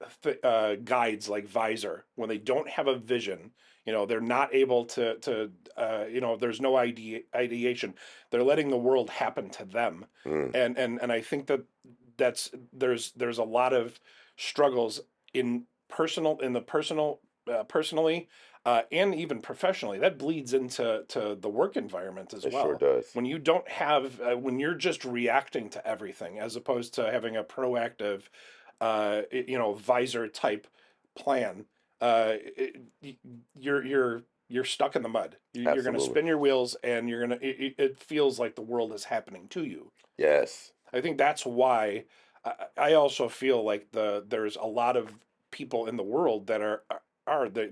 guides like visor, when they don't have a vision, they're not able there's no ideation. They're letting the world happen to them, Mm. and I think there's a lot of struggles personally, and even professionally, that bleeds into the work environment as It well. sure does. When you don't have, when you're just reacting to everything as opposed to having a proactive, visor type plan, you're stuck in the mud. You're going to Absolutely. spin your wheels, and it feels like the world is happening to you. Yes. I think that's why I also feel like there's a lot of people in the world that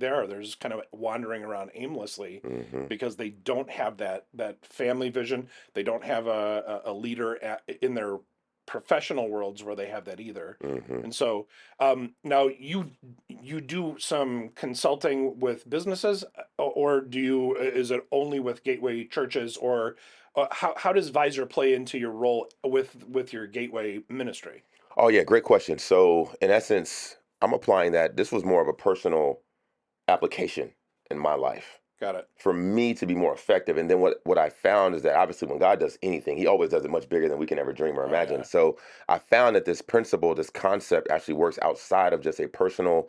they're just kind of wandering around aimlessly Hmm. because they don't have that family vision. They don't have a leader in their professional worlds where they have that either. Hmm. And so now you do some consulting with businesses, or is it only with gateway churches, or how does Visor play into your role with your gateway ministry? Oh, yeah, great question. So, in essence, I'm applying that. This was more of a personal application in my life. Got it. for me to be more effective. And then what I found is that obviously when God does anything, he always does it much bigger than we can ever dream or Oh, imagine. yeah. So I found that this principle, this concept actually works outside of just a personal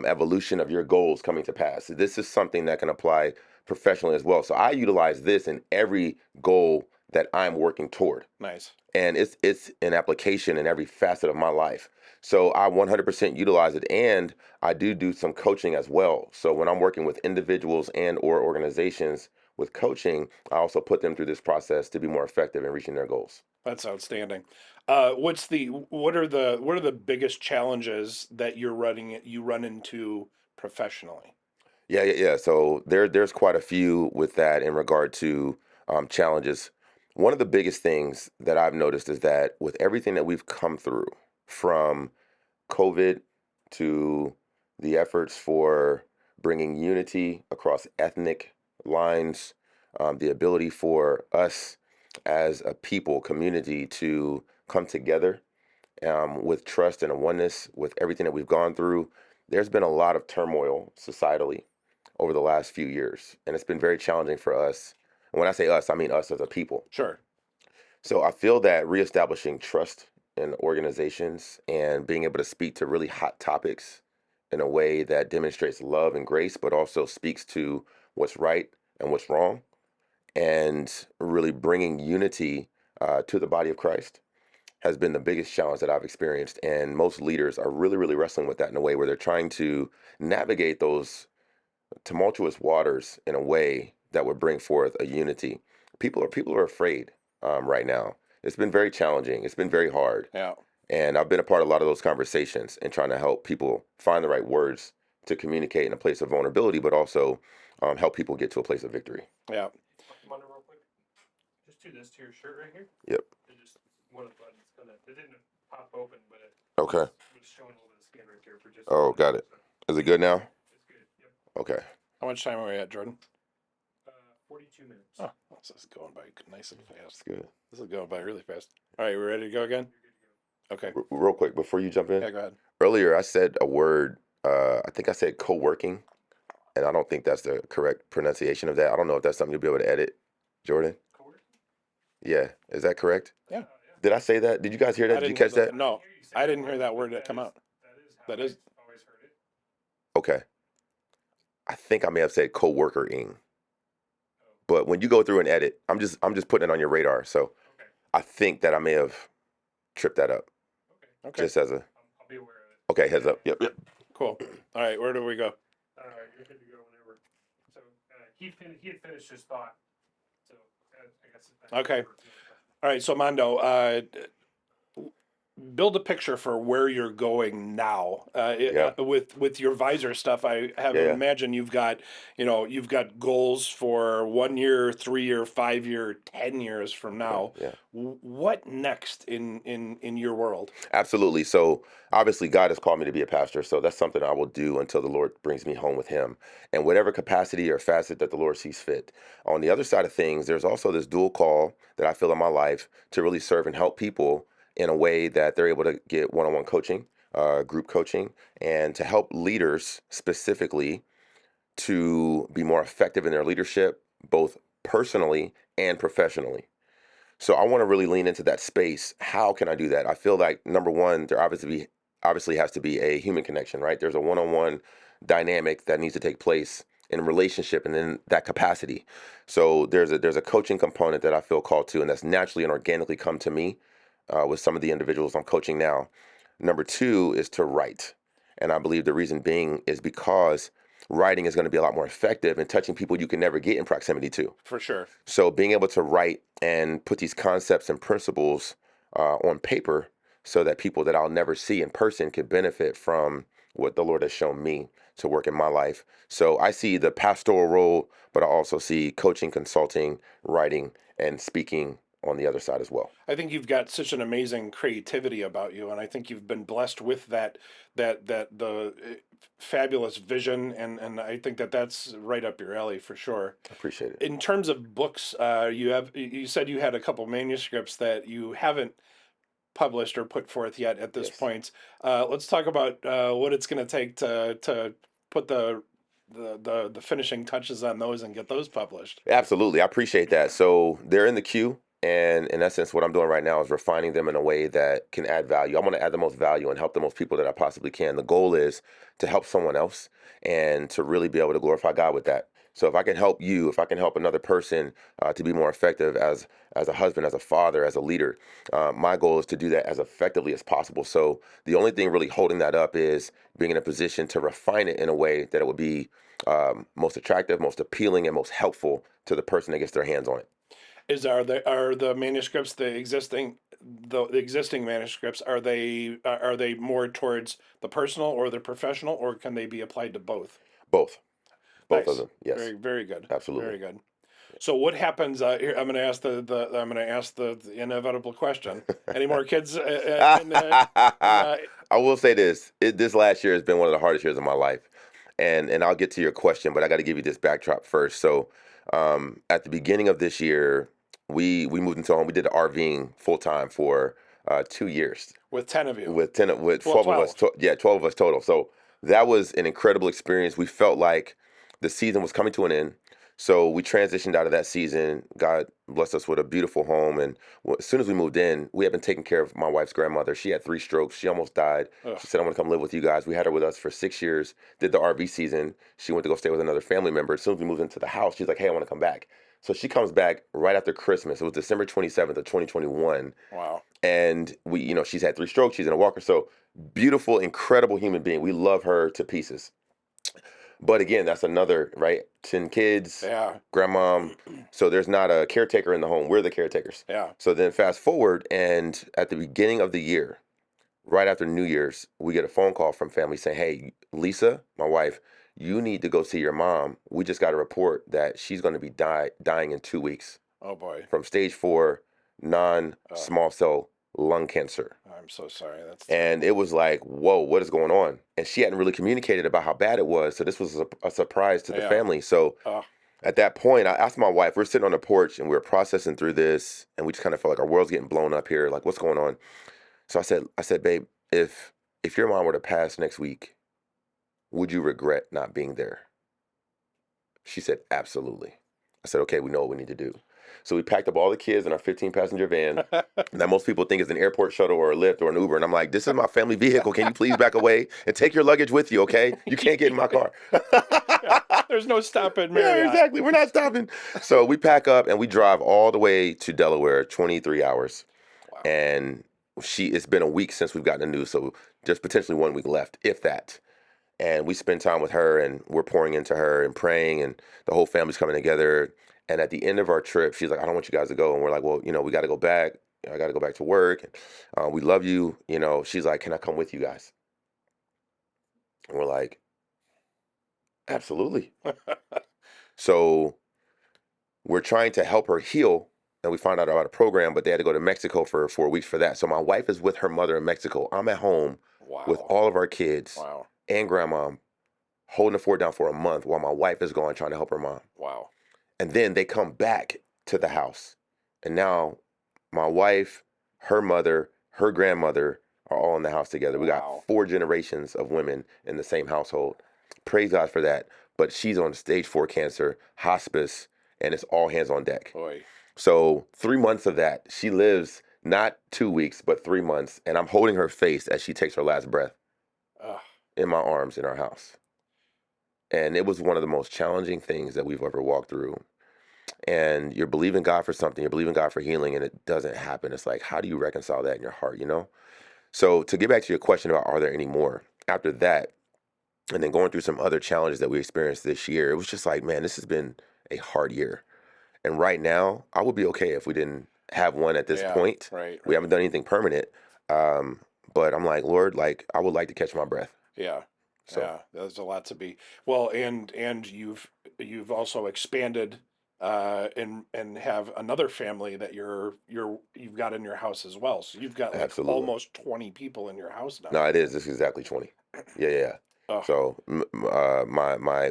evolution of your goals coming to pass. This is something that can apply professionally as well. So I utilize this in every goal that I'm working toward, Nice. and it's an application in every facet of my life. So I 100% utilize it, and I do some coaching as well. So when I'm working with individuals and or organizations with coaching, I also put them through this process to be more effective in reaching their goals. That's outstanding. What are the biggest challenges that you run into professionally? Yeah. So there's quite a few with that in regard to challenges. One of the biggest things that I've noticed is that with everything that we've come through, from COVID to the efforts for bringing unity across ethnic lines, the ability for us as a people, community, to come together with trust and a oneness with everything that we've gone through. There's been a lot of turmoil societally over the last few years, and it's been very challenging for us. And when I say us, I mean us as a people. Sure. So I feel that reestablishing trust in organizations and being able to speak to really hot topics in a way that demonstrates love and grace, but also speaks to what's right and what's wrong, and really bringing unity to the body of Christ has been the biggest challenge that I've experienced. And most leaders are really, really wrestling with that in a way where they're trying to navigate those tumultuous waters in a way that would bring forth a unity. People are afraid right now. It's been very challenging. It's been very hard. Yeah. And I've been a part of a lot of those conversations and trying to help people find the right words to communicate in a place of vulnerability, but also help people get to a place of victory. Yeah. Come on real quick. Just do this to your shirt right here. Yep. Just one of the buttons. It didn't pop open, but it Okay. was showing a little bit of skin right there for just. Oh, got it. Is it good now? It's good. Yep. Okay. How much time are we at, Jordan? 42 minutes. Oh, this is going by nice and fast. That's good. This is going by really fast. All right, we ready to go again? Okay. Real quick, before you jump in, Yeah, go ahead. earlier I said a word, I think I said co-working, and I don't think that's the correct pronunciation of that. I don't know if that's something you'll be able to edit, Jordan. Yeah, is that correct? Yeah. Did I say that? Did you guys hear that? I Did you didn't catch that? No, I didn't hear that word come out. That is. Always heard it. Okay. I think I may have said co-worker-ing. But when you go through and edit, I'm just putting it on your radar. So Okay. I think that I may have tripped that up. Okay. Just as a I'll be aware of it. okay, heads up. Yep. Cool. All right, where do we go? You're good to go whenever. So he had finished his thought. So I guess. Okay. All right, so Mondo, build a picture for where you're going now. Yeah. With your visor stuff, I have Yeah. imagine you've got goals for 1 year, 3 year, 5 year, 10 years from now. Yeah. What next in your world? Absolutely. So obviously God has called me to be a pastor. So that's something I will do until the Lord brings me home with him, and whatever capacity or facet that the Lord sees fit. On the other side of things, there's also this dual call that I feel in my life to really serve and help people in a way that they're able to get one-on-one coaching, group coaching, and to help leaders specifically to be more effective in their leadership, both personally and professionally. So I want to really lean into that space. How can I do that? I feel like number one, there obviously has to be a human connection, right? There's a one-on-one dynamic that needs to take place in a relationship and in that capacity. So there's a coaching component that I feel called to, and that's naturally and organically come to me with some of the individuals I'm coaching now. Number two is to write. And I believe the reason being is because writing is going to be a lot more effective in touching people you can never get in proximity to. For sure. So being able to write and put these concepts and principles on paper so that people that I'll never see in person can benefit from what the Lord has shown me to work in my life. So I see the pastoral role, but I also see coaching, consulting, writing, and speaking on the other side as well. I think you've got such an amazing creativity about you, and I think you've been blessed with the fabulous vision, and I think that's right up your alley for sure. I appreciate it. In terms of books, you said you had a couple manuscripts that you haven't published or put forth yet at this Yes. point. Let's talk about what it's going to take to put the the finishing touches on those and get those published. Absolutely. I appreciate that. So they're in the queue. And in essence, what I'm doing right now is refining them in a way that can add value. I want to add the most value and help the most people that I possibly can. The goal is to help someone else and to really be able to glorify God with that. So if I can help you, if I can help another person to be more effective as a husband, as a father, as a leader, my goal is to do that as effectively as possible. So the only thing really holding that up is being in a position to refine it in a way that it would be most attractive, most appealing, and most helpful to the person that gets their hands on it. Are the manuscripts the existing manuscripts are they more towards the personal or the professional, or can they be applied to both? Both Nice. of them. Yes, Very, very good. absolutely. Very good. So what happens here? I'm going to ask the inevitable question. Any more kids? I will say this: this last year has been one of the hardest years of my life, and I'll get to your question, but I got to give you this backdrop first. So, at the beginning of this year, we moved into a home. We did the RVing full time for 2 years. With 10 of you. With 12 of us. 12 of us total. So that was an incredible experience. We felt like the season was coming to an end. So we transitioned out of that season. God blessed us with a beautiful home. And as soon as we moved in, we had been taking care of my wife's grandmother. She had 3 strokes. She almost died. Ugh. She said, I want to come live with you guys. We had her with us for 6 years, did the RV season. She went to go stay with another family member. As soon as we moved into the house, she's like, hey, I want to come back. So she comes back right after Christmas. It was December 27th of 2021. Wow. And she's had 3 strokes. She's in a walker. So beautiful, incredible human being. We love her to pieces. But again, that's another, right? 10 kids, Yeah. grandmom. So there's not a caretaker in the home. We're the caretakers. Yeah. So then fast forward, and at the beginning of the year, right after New Year's, we get a phone call from family saying, hey, Lisa, my wife, you need to go see your mom. We just got a report that she's going to be dying in 2 weeks. Oh, boy. From stage 4 non-small cell lung cancer. I'm so sorry. That's And it was like, whoa, what is going on? And she hadn't really communicated about how bad it was. So this was a surprise to the family. So at that point, I asked my wife, we're sitting on the porch and we were processing through this. And we just kind of felt like our world's getting blown up here. Like, what's going on? So I said, babe, if your mom were to pass next week, would you regret not being there? She said, absolutely. I said, okay, we know what we need to do. So we packed up all the kids in our 15-passenger van that most people think is an airport shuttle or a Lyft or an Uber. And I'm like, this is my family vehicle. Can you please back away and take your luggage with you, okay? You can't get in my car. There's no stopping, Marriott. Yeah, exactly. We're not stopping. So we pack up and we drive all the way to Delaware, 23 hours. Wow. And it's been a week since we've gotten the news, so there's potentially 1 week left, if that. And we spend time with her, and we're pouring into her and praying, and the whole family's coming together. And at the end of our trip, she's like, I don't want you guys to go. And we're like, well, we got to go back. I got to go back to work. We love you. She's like, can I come with you guys? And we're like, absolutely. So we're trying to help her heal. And we found out about a program, but they had to go to Mexico for 4 weeks for that. So my wife is with her mother in Mexico. I'm at home with all of our kids and grandma holding the fort down for a month while my wife is gone trying to help her mom. Wow. And then they come back to the house. And now my wife, her mother, her grandmother are all in the house together. We got 4 generations of women in the same household. Praise God for that. But she's on stage 4 cancer, hospice, and it's all hands on deck. Boy. So 3 months of that, she lives not 2 weeks, but 3 months. And I'm holding her face as she takes her last breath in my arms in our house. And it was one of the most challenging things that we've ever walked through. And you're believing God for something, you're believing God for healing, and it doesn't happen. It's like, how do you reconcile that in your heart, So to get back to your question about are there any more, after that, and then going through some other challenges that we experienced this year, it was just like, man, this has been a hard year. And right now, I would be okay if we didn't have one at this point. Right. We haven't done anything permanent. But I'm like, Lord, I would like to catch my breath. Yeah. So. Yeah, there's a lot to be. Well, and you've also expanded and have another family that you've got in your house as well. So you've got like almost 20 people in your house now. No, it is. It's exactly 20. Yeah. Oh. So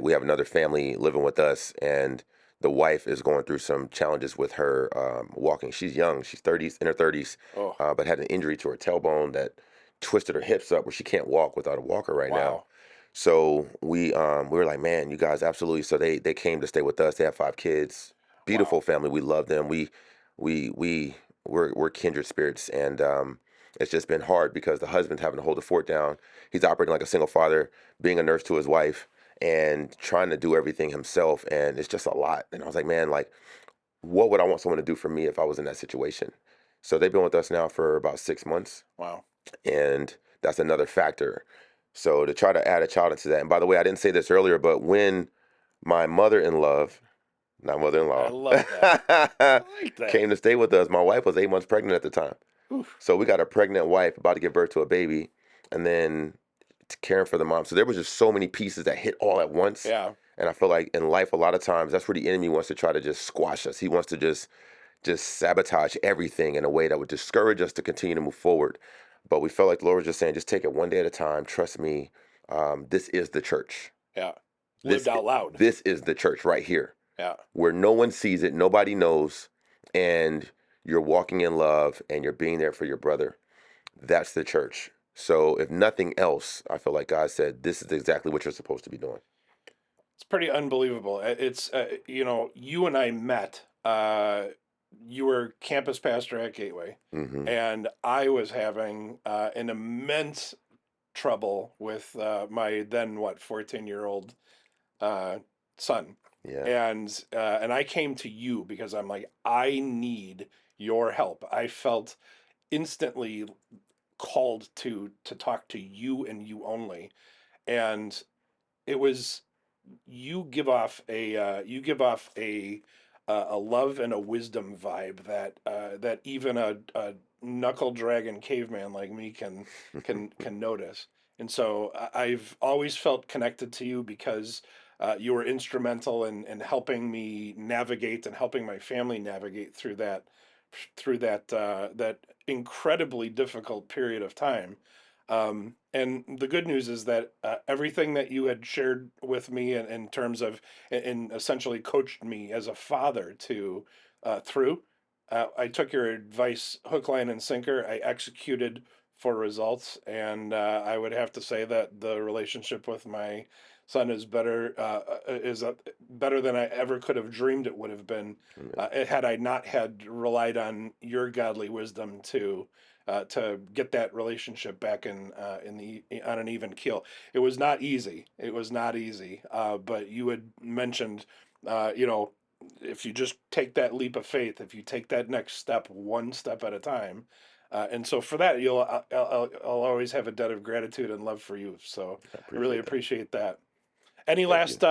we have another family living with us, and the wife is going through some challenges with her walking. She's young. She's in her 30s, but had an injury to her tailbone that twisted her hips up where she can't walk without a walker right now. So we were like, man, you guys absolutely. So they came to stay with us. They have 5 kids, Wow. beautiful family. We love them. We're kindred spirits, and it's just been hard because the husband's having to hold the fort down. He's operating like a single father, being a nurse to his wife, and trying to do everything himself, and it's just a lot. And I was like, man, like, what would I want someone to do for me if I was in that situation? So they've been with us now for about 6 months, Wow. and that's another factor. So to try to add a child into that, and by the way, I didn't say this earlier, but when my not I mother-in-law, love that. I like that. came to stay with us, my wife was 8 months pregnant at the time. Oof. So we got a pregnant wife about to give birth to a baby, and then caring for the mom. So there was just so many pieces that hit all at once. Yeah. And I feel like in life, a lot of times, that's where the enemy wants to try to just squash us. He wants to just sabotage everything in a way that would discourage us to continue to move forward. But we felt like the Lord was just saying, just take it one day at a time. Trust me. This is the church. Yeah. This Lived out loud. this is the church right here, Yeah. where no one sees it, nobody knows, and you're walking in love and you're being there for your brother. That's the church. So if nothing else, I feel like God said, this is exactly what you're supposed to be doing. It's pretty unbelievable. It's you and I met. You were campus pastor at Gateway, Hmm. and I was having an immense trouble with my then 14-year-old son, Yeah. and I came to you because I'm like, I need your help. I felt instantly called to talk to you and you only, and it was you give off a love and a wisdom vibe that even a knuckle dragon caveman like me can notice. And so I've always felt connected to you because you were instrumental in helping me navigate and helping my family navigate through that incredibly difficult period of time. And the good news is that everything that you had shared with me in terms of, and essentially coached me as a father to through, I took your advice hook, line, and sinker. I executed for results, and I would have to say that the relationship with my son is better than I ever could have dreamed it would have been, had I not had relied on your godly wisdom to get that relationship back in the on an even keel. It was not easy. It was not easy. But you had mentioned, if you just take that leap of faith, if you take that next step, one step at a time. And so for that, I'll always have a debt of gratitude and love for you. So I I really appreciate that. appreciate that. Any Thank you. last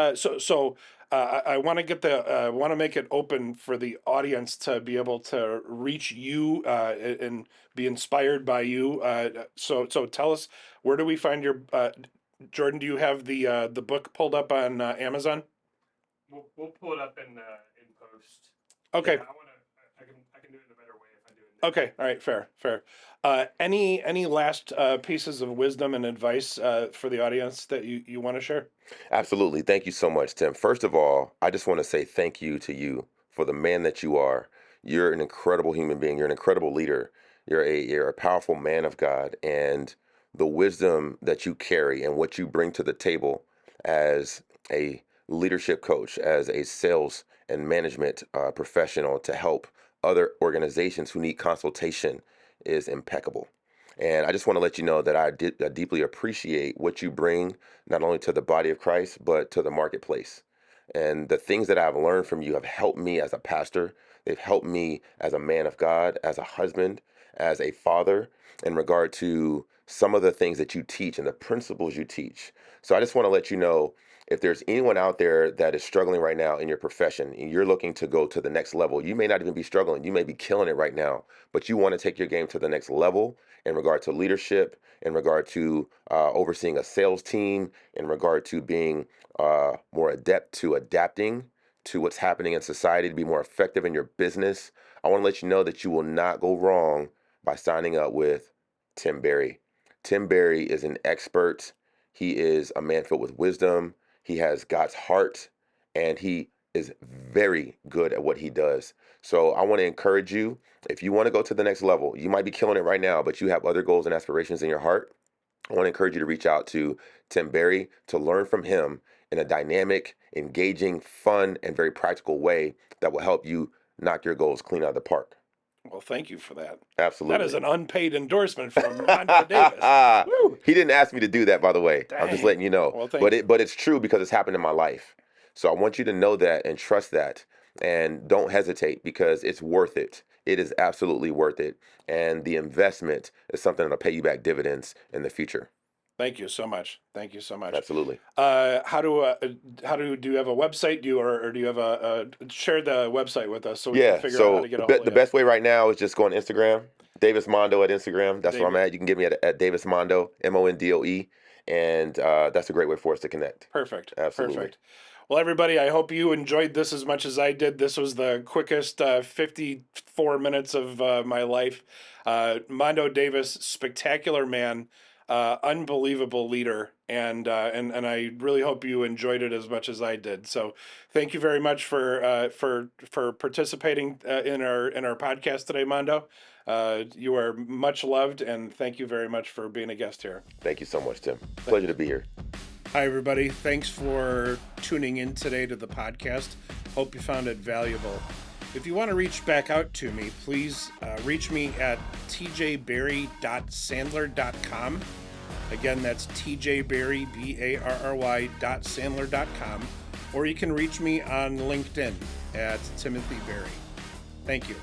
I want to want to make it open for the audience to be able to reach you and be inspired by you. So tell us, where do we find your Jordan? Do you have the book pulled up on Amazon? We'll pull it up in post. Okay. Yeah, I can do it in a better way if I do it now. Okay. All right. Fair. Any last pieces of wisdom and advice for the audience that you want to share? Absolutely. Thank you so much, Tim. First of all, I just want to say thank you to you for the man that you are. You're an incredible human being. You're an incredible leader. You're a powerful man of God, and the wisdom that you carry and what you bring to the table as a leadership coach, as a sales and management professional to help other organizations who need consultation is impeccable. And I just want to let you know that I deeply appreciate what you bring not only to the body of Christ, but to the marketplace. And the things that I've learned from you have helped me as a pastor. They've helped me as a man of God, as a husband, as a father, in regard to some of the things that you teach and the principles you teach. So I just want to let you know, if there's anyone out there that is struggling right now in your profession and you're looking to go to the next level, you may not even be struggling. You may be killing it right now, but you want to take your game to the next level in regard to leadership, in regard to overseeing a sales team, in regard to being more adept to adapting to what's happening in society, to be more effective in your business. I want to let you know that you will not go wrong by signing up with Tim Berry. Tim Berry is an expert. He is a man filled with wisdom. He has God's heart, and he is very good at what he does. So I want to encourage you, if you want to go to the next level, you might be killing it right now, but you have other goals and aspirations in your heart. I want to encourage you to reach out to Tim Berry to learn from him in a dynamic, engaging, fun, and very practical way that will help you knock your goals clean out of the park. Well, thank you for that. Absolutely. That is an unpaid endorsement from Mondoe Davis. Woo! He didn't ask me to do that, by the way. I'm just Dang. letting you know. Well, but it's true because it's happened in my life. So I want you to know that and trust that, and don't hesitate because it's worth it. It is absolutely worth it, and the investment is something that'll pay you back dividends in the future. Thank you so much. Thank you so much. Absolutely. How do you have a website? Do you have share the website with us so we can figure out how to get a hold of the best way right now is just go on Instagram, Davis Mondoe at Instagram. That's where I'm at. You can get me at Davis Mondoe, Mondoe, and that's a great way for us to connect. Perfect. Absolutely. Perfect. Well, everybody, I hope you enjoyed this as much as I did. This was the quickest 54 minutes of my life. Mondoe Davis, spectacular man. Unbelievable leader, and I really hope you enjoyed it as much as I did. So, thank you very much for participating in our podcast today, Mondoe. You are much loved, and thank you very much for being a guest here. Thank you so much, Tim. Pleasure to be here. Hi, everybody. Thanks for tuning in today to the podcast. Hope you found it valuable. If you want to reach back out to me, please reach me at tjberry.sandler.com. Again, that's tjberry, BARRY.sandler.com. Or you can reach me on LinkedIn at Timothy Berry. Thank you.